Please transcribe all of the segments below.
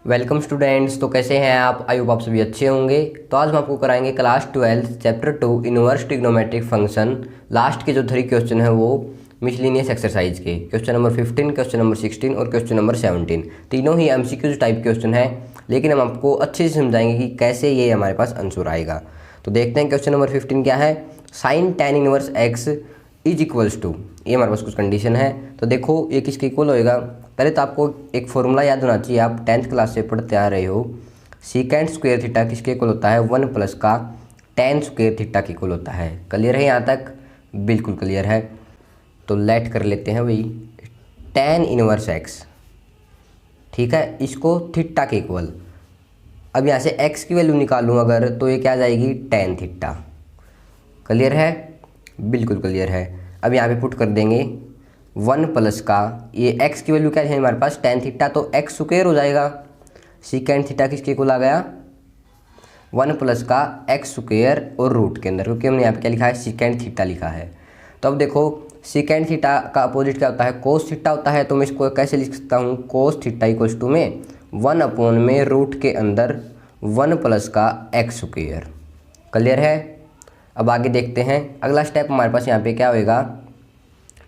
Welcome students. तो कैसे हैं आप? आई होप आप सभी अच्छे होंगे। तो आज हम आपको कराएंगे class 12 chapter 2 inverse trigonometric function. Last के जो 3 क्वेश्चन हैं वो मिसलिनियस एक्सरसाइज के क्वेश्चन नंबर 15, क्वेश्चन नंबर 16 और क्वेश्चन नंबर 17। तीनों ही एमसीक्यूज टाइप क्वेश्चन हैं, लेकिन हम आपको अच्छे से समझाएंगे कि कैसे ये हमारे पास आंसर आएगा। तो देखते हैं क्वेश्चन नंबर 15 क्या है। Sine tan inverse X is equals to, ये हमारे पास कुछ कंडीशन है। तो देखो ये किसके इक्वल होएगा। पहले तो आपको एक फॉर्मूला याद होना चाहिए, आप 10th क्लास से पढ़ते आ रहे हो। सीकेंड स्क्वायर थीटा किसके इक्वल होता है? 1 प्लस का टेन स्क्वायर थीटा के इक्वल होता है। क्लियर है यहाँ तक? बिल्कुल क्लियर है। तो लेट कर लेते हैं भाई टेन इनवर्स एक्स, ठीक है, इसको थीटा के इक्वल। अब यहाँ से एक्स की वैल्यू निकालूँ अगर, तो ये क्या आ जाएगी? Tan theta. क्लियर है? बिल्कुल क्लियर है। अब यहाँ पे पुट कर देंगे 1 प्लस का, ये x की वैल्यू क्या है हमारे पास? टेन थीटा, तो x स्क्वायर हो जाएगा। सीकेंड थीटा किसके इक्वल आ गया? 1 प्लस का x स्क्वायर और रूट के अंदर, क्योंकि हमने यहाँ पे क्या लिखा है? सीकेंड थीटा लिखा है। तो अब देखो सीकेंड थीटा का अपोजिट क्या होता है? कोस थीटा होता है। तो मैं इसको कैसे लिख सकता हूँ? कोस थीटा इक्वल्स टू में 1 अपॉन में रूट के अंदर 1 प्लस का x स्क्वायर। क्लियर है? अब आगे देखते हैं अगला स्टेप हमारे पास यहाँ पे क्या होएगा।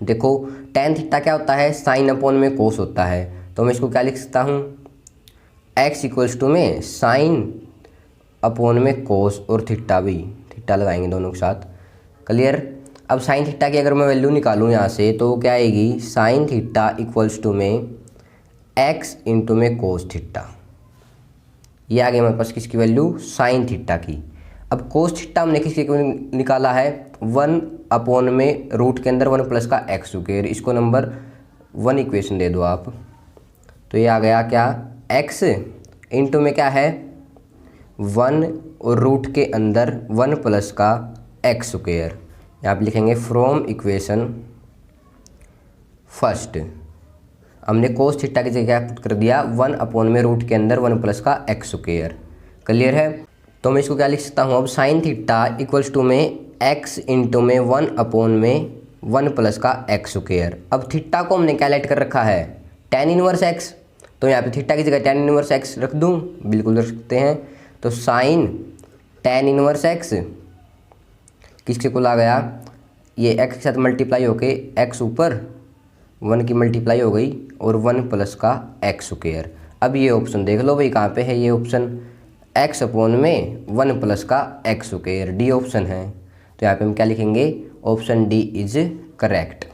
देखो टेन थीटा क्या होता है? साइन अपॉन में कोस होता है। तो मैं इसको क्या लिख सकता हूँ? x इक्वल्स टू में साइन अपॉन में कोस और थीटा भी, थीटा लगाएंगे दोनों के साथ। क्लियर? अब साइन थीटा की अगर मैं वैल्यू निकालूँ यहाँ से, तो क्या आएगी? साइन थीटा इक्वल्स टू में x इंटू में कोस थीटा। ये आ गई हमारे पास किसकी वैल्यू? साइन थीटा की। अब कोस थीटा हमने किसके निकाला है? 1 अपॉन में रूट के अंदर 1 प्लस का एक्स स्क्वायर। इसको नंबर 1 इक्वेशन दे दो आप। तो ये आ गया क्या? x इंटू में क्या है? 1 और रूट के अंदर 1 प्लस का एक्स स्क्वायर। यहाँ पे लिखेंगे फ्रॉम इक्वेशन फर्स्ट। हमने कोस थीटा की जगह पुट कर दिया 1 अपॉन में रूट के अंदर 1 प्लस का एक्स स्क्वायर। क्लियर है? तो मैं इसको क्या लिख सकता हूँ अब? साइन थीटा इक्वल्स टू में x इंटू में 1 अपॉन में 1 प्लस का एक्स स्क्वायर। अब थीटा को हमने क्या लेट कर रखा है? Tan inverse x। तो यहाँ पे थीटा की जगह टेन इनवर्स x रख दूँ? बिल्कुल रख सकते हैं। तो साइन टेन इनवर्स x किसके इक्वल आ गया? ये x के साथ मल्टीप्लाई होके x ऊपर 1 की मल्टीप्लाई हो गई और 1 प्लस का एक्स स्क्वायर। अब ये ऑप्शन देख लो भाई, कहाँ पे है ये ऑप्शन? x अपॉन में 1 प्लस का एक्स स्क्वायर, डी ऑप्शन है। तो यहाँ पे हम क्या लिखेंगे? Option D is correct.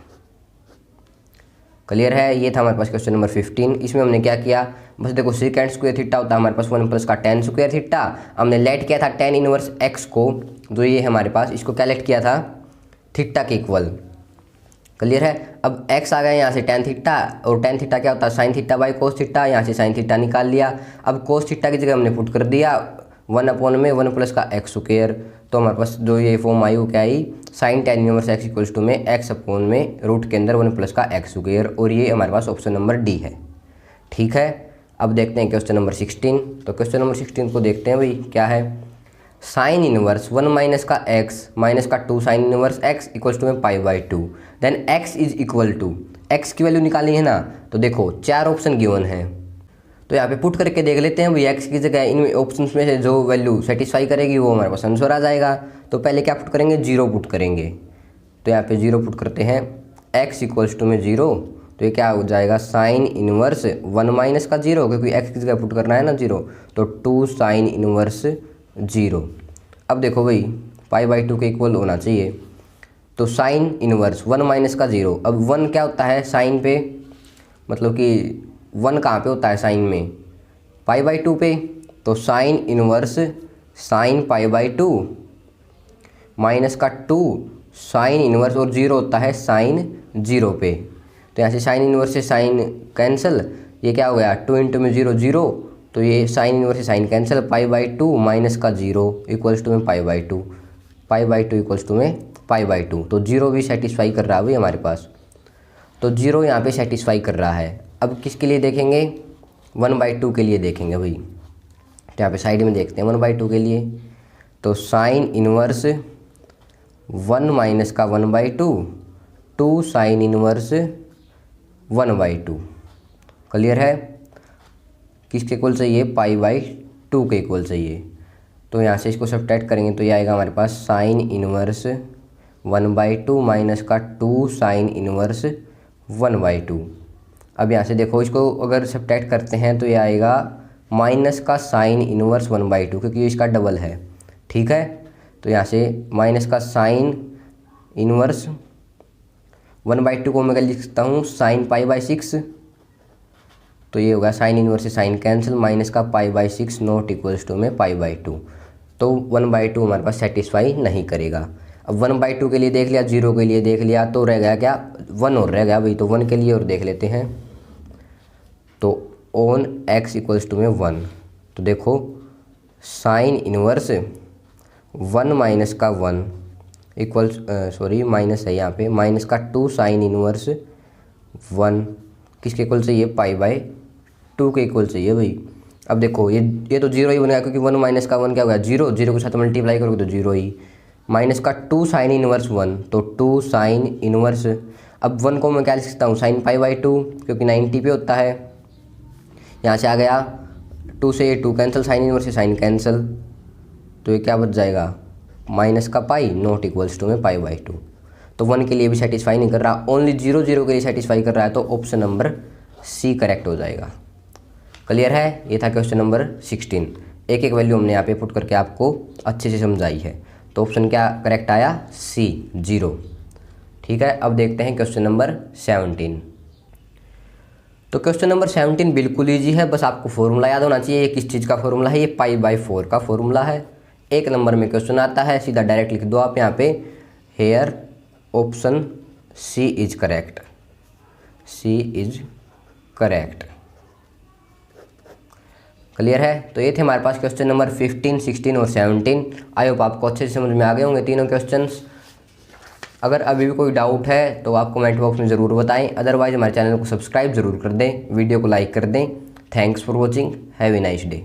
Clear है? ये था हमारे पास क्वेश्चन नंबर 15। इसमें हमने क्या किया? बस देखो सीकेंड स्क्वायर थीटा होता है हमारे पास 1 प्लस का टेन स्क्वायर थीटा। हमने लेट किया था टेन इनवर्स एक्स को, जो ये हमारे पास, इसको क्या लेट किया था? थीटा के इक्वल। क्लियर है? अब x आ गया यहाँ से टेन थीटा, और टेन थीटा क्या होता है? Sine theta by cos theta. यहाँ से साइन थीटा निकाल लिया। अब कोस थीटा की जगह हमने पुट कर दिया 1 अपॉन में 1 प्लस का एक्स स्क्वायर। तो हमारे पास जो ये फॉर्म आई वो क्या आई? Sine tan inverse x equals to में x अपॉन में रूट के अंदर 1 प्लस का एक्स स्क्वायर, और ये हमारे पास ऑप्शन नंबर डी है। ठीक है? अब देखते हैं क्वेश्चन नंबर 16। तो क्वेश्चन नंबर 16 को देखते हैं भाई क्या है। साइन इनवर्स 1 माइनस का एक्स माइनस का 2 sine inverse x equals to में pi by 2। Then x is equal to, x की वैल्यू निकालनी है ना। तो देखो 4 ऑप्शन गिवन है, तो यहाँ पे पुट करके देख लेते हैं भाई। x की जगह इन ऑप्शंस में से जो वैल्यू सेटिस्फाई करेगी वो हमारे पास आंसर आ जाएगा। तो पहले क्या पुट करेंगे? 0 पुट करेंगे। तो यहाँ पे 0 पुट करते हैं, x इक्वल्स टू में 0। तो ये क्या हो जाएगा? साइन इनवर्स 1 माइनस का 0, क्योंकि x की जगह पुट करना है ना 0। तो 2 साइन इनवर्स 0। अब देखो भाई पाई बाई 2 के इक्वल होना चाहिए। तो साइन इनवर्स 1 माइनस का 0। अब 1 क्या होता है साइन पे? मतलब कि 1 कहाँ पे होता है साइन में? पाई बाई 2 पे। तो sine inverse sine pi by 2 minus का 2 साइन इनवर्स, और 0 होता है साइन 0 पे। तो यहाँ से साइन इनवर्स से साइन कैंसिल, ये क्या हो गया? 2 इंटू में 0 0। तो ये साइन इनवर्स से sine cancel, pi by 2 minus का 0 इक्वल्स टू में pi by 2। Pi by 2 equals to में पाई बाई 2। तो 0 भी सेटिस्फाई कर रहा है भाई हमारे पास। तो 0 यहाँ पे सेटिस्फाई कर रहा है। अब किसके लिए देखेंगे? 1/2 के लिए देखेंगे भाई। तो यहाँ पे साइड में देखते हैं 1/2 के लिए। तो साइन इनवर्स 1 माइनस का 1/2, 2 साइन इनवर्स 1/2। क्लियर है? किसके इक्वल चाहिए, π/2 के इक्वल चाहिए। तो यहाँ से इसको सब्ट्रैक्ट करेंगे तो ये आएगा हमारे पास साइन इनवर्स 1/2 माइनस का 2 साइन इनवर्स 1/2। अब यहाँ से देखो इसको अगर सब्ट्रैक्ट करते हैं तो ये आएगा माइनस का साइन इनवर्स 1/2 क्योंकि इसका डबल है, ठीक है। तो यहाँ से माइनस का साइन इनवर्स 1/2 को मैं क्या लिख सकता हूँ, साइन π/6। तो ये होगा साइन इनवर्स से साइन कैंसिल, माइनस का π/6 नॉट इक्वल्स टू में π/2। तो 1/2 हमारे पास सेटिस्फाई नहीं करेगा। अब 1/2 के लिए देख लिया, 0 के लिए देख लिया, तो रह गया क्या, 1 और रह गया भाई। तो 1 के लिए और देख लेते हैं। तो ऑन x इक्वल्स टू में 1, तो देखो साइन इनवर्स 1 माइनस का 1 इक्वल्स माइनस है यहाँ पे, माइनस का 2 साइन इनवर्स 1 किसके इक्वल चाहिए, π/2 के इक्वल चाहिए भाई। अब देखो ये तो 0 ही बनेगा क्योंकि 1 माइनस का 1 क्या होगा, 0, 0 के साथ मल्टीप्लाई करोगे तो 0 ही। माइनस का 2 साइन इनवर्स 1, तो 2 साइन इनवर्स, अब 1 को मैं क्या लिख सकता हूँ, साइन π/2 क्योंकि 90 पे होता है। यहाँ से आ गया 2 से ये 2 कैंसिल, साइन इनवर्स से साइन कैंसिल, तो ये क्या बच जाएगा, माइनस का पाई नॉट इक्वल्स टू में π/2। तो 1 के लिए भी सेटिस्फाई नहीं कर रहा, ओनली 0, 0 के लिए सेटिस्फाई कर रहा है। तो ऑप्शन नंबर सी करेक्ट हो जाएगा। क्लियर है, ये था क्वेश्चन नंबर 16। एक एक वैल्यू हमने यहाँ पे पुट करके आपको अच्छे से समझाई है। तो ऑप्शन क्या करेक्ट आया, सी 0। ठीक है, अब देखते हैं क्वेश्चन नंबर 17। तो क्वेश्चन नंबर 17 बिल्कुल ईजी है, बस आपको फॉर्मूला याद होना चाहिए। ये किस चीज़ का फॉर्मूला है, ये π/4 का फॉर्मूला है। एक नंबर में क्वेश्चन आता है, सीधा डायरेक्ट लिख दो आप यहाँ पे, here option C is correct, C is correct. Clear है। तो ये थे हमारे पास क्वेश्चन नंबर 15, 16 और 17। आई होप आपको अच्छे से समझ में आ गए होंगे तीनों क्वेश्चंस। अगर अभी भी कोई डाउट है तो आप कमेंट बॉक्स में ज़रूर बताएं, अदरवाइज हमारे चैनल को सब्सक्राइब जरूर कर दें, वीडियो को लाइक कर दें। Thanks for watching, have a nice day.